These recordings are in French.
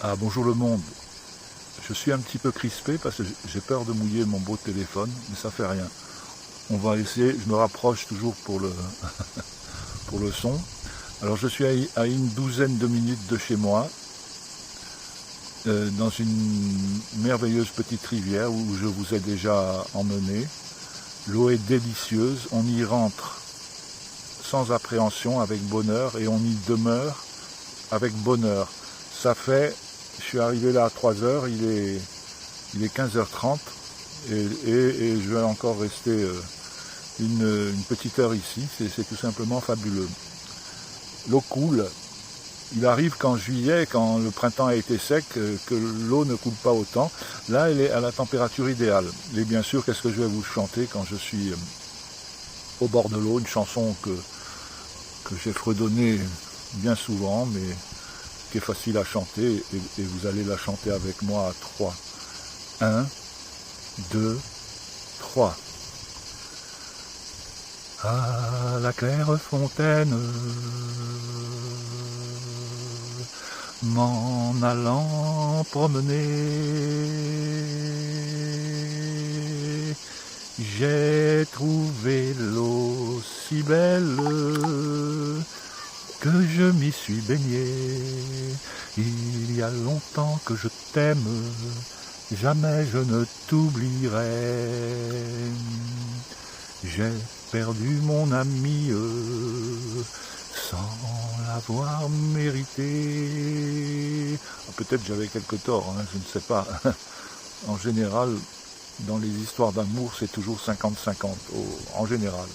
Ah, bonjour le monde. Je suis un petit peu crispé parce que j'ai peur de mouiller mon beau téléphone, mais ça fait rien. On va essayer, je me rapproche toujours pour le son. Alors je suis à une douzaine de minutes de chez moi, dans une merveilleuse petite rivière où je vous ai déjà emmené. L'eau est délicieuse, on y rentre sans appréhension, avec bonheur, et on y demeure avec bonheur. Ça fait, je suis arrivé là à 3 heures, il est 15h30 et je vais encore rester une petite heure ici, c'est tout simplement fabuleux. L'eau coule, il arrive qu'en juillet, quand le printemps a été sec, que l'eau ne coule pas autant. Là, elle est à la température idéale. Et bien sûr, qu'est-ce que je vais vous chanter quand je suis au bord de l'eau, une chanson que j'ai fredonnée bien souvent, mais qui est facile à chanter, et vous allez la chanter avec moi à 3. 1, 2, 3. À la claire fontaine, m'en allant promener, j'ai trouvé l'eau si belle que je m'y suis baigné. Il y a longtemps que je t'aime, jamais je ne t'oublierai. J'ai perdu mon ami sans l'avoir mérité. Peut-être j'avais quelque tort, je ne sais pas. En général, dans les histoires d'amour, c'est toujours 50-50, en général.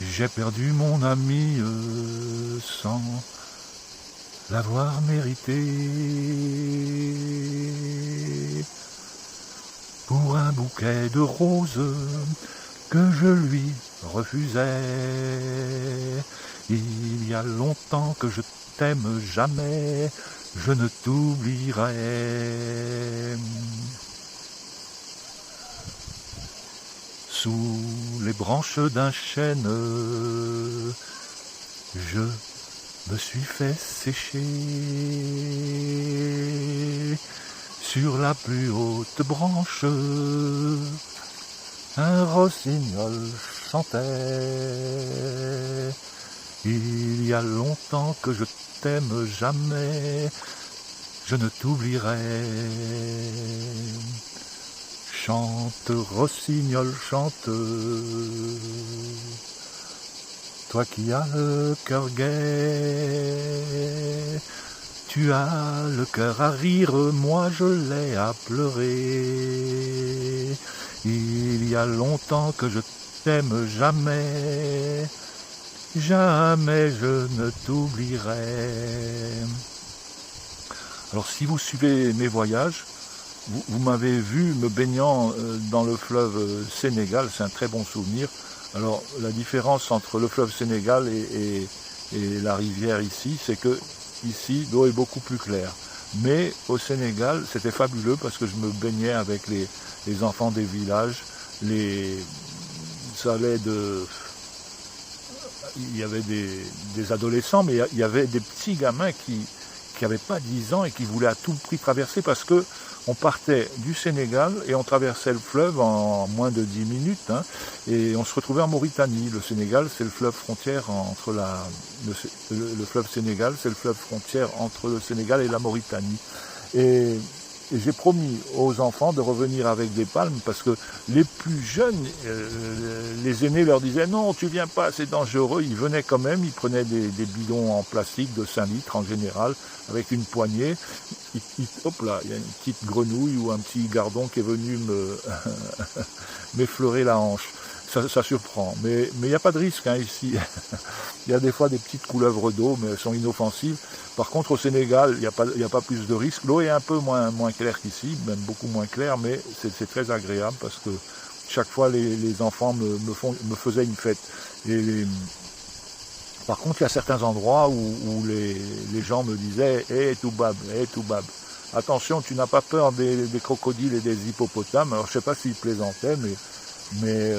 J'ai perdu mon ami sans l'avoir mérité. Pour un bouquet de roses que je lui refusais. Il y a longtemps que je t'aime, jamais je ne t'oublierai. Sous les branches d'un chêne, je me suis fait sécher. Sur la plus haute branche, un rossignol chantait. Il y a longtemps que je t'aime, jamais je ne t'oublierai. Chante, rossignol, chante, toi qui as le cœur gai. Tu as le cœur à rire, moi je l'ai à pleurer. Il y a longtemps que je t'aime, jamais, jamais je ne t'oublierai. Alors si vous suivez mes voyages, vous m'avez vu me baignant dans le fleuve Sénégal, c'est un très bon souvenir. Alors la différence entre le fleuve Sénégal et la rivière ici, c'est que ici l'eau est beaucoup plus claire. Mais au Sénégal, c'était fabuleux parce que je me baignais avec les enfants des villages. Ça allait il y avait des adolescents, mais il y avait des petits gamins qui n'avaient pas 10 ans et qui voulaient à tout prix traverser parce que on partait du Sénégal et on traversait le fleuve en moins de 10 minutes, et on se retrouvait en Mauritanie. Le Sénégal, c'est le fleuve frontière entre le fleuve Sénégal, c'est le fleuve frontière entre le Sénégal et la Mauritanie. Et j'ai promis aux enfants de revenir avec des palmes parce que les plus jeunes, les aînés leur disaient non, tu viens pas, c'est dangereux. Ils venaient quand même, ils prenaient des bidons en plastique de 5 litres en général, avec une poignée. Hop là, il y a une petite grenouille ou un petit gardon qui est venu m'effleurer la hanche. Ça surprend, mais il n'y a pas de risque ici. Il y a des fois des petites couleuvres d'eau, mais elles sont inoffensives. Par contre, au Sénégal, il n'y a pas plus de risque. L'eau est un peu moins claire qu'ici, même beaucoup moins claire, mais c'est très agréable parce que chaque fois, les enfants me faisaient une fête. Par contre, il y a certains endroits où les gens me disaient « Hé Toubab, attention, tu n'as pas peur des crocodiles et des hippopotames ?» Alors, je ne sais pas s'ils plaisantaient, mais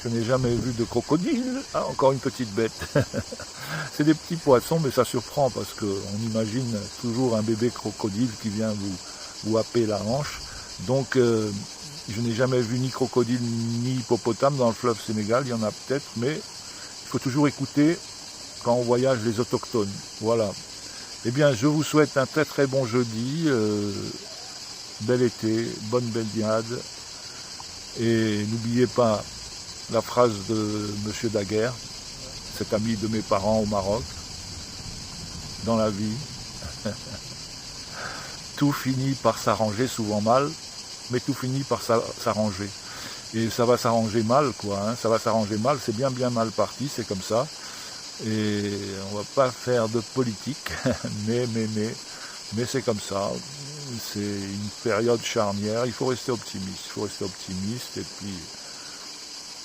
Je n'ai jamais vu de crocodile. Ah, encore une petite bête. C'est des petits poissons, mais ça surprend parce qu'on imagine toujours un bébé crocodile qui vient vous happer la hanche. Donc, je n'ai jamais vu ni crocodile ni hippopotame dans le fleuve Sénégal. Il y en a peut-être, mais il faut toujours écouter quand on voyage les autochtones. Voilà. Eh bien, je vous souhaite un très très bon jeudi. Bel été, bonne baignade. Et n'oubliez pas la phrase de M. Daguerre, cet ami de mes parents au Maroc. Dans la vie, tout finit par s'arranger, souvent mal, mais tout finit par s'arranger. Et ça va s'arranger mal, quoi. Hein. Ça va s'arranger mal, c'est bien mal parti, c'est comme ça. Et on va pas faire de politique, mais c'est comme ça. C'est une période charnière, il faut rester optimiste, et puis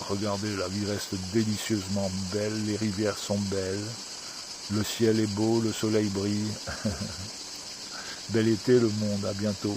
regardez, la vie reste délicieusement belle, les rivières sont belles, le ciel est beau, le soleil brille. Bel été le monde, à bientôt.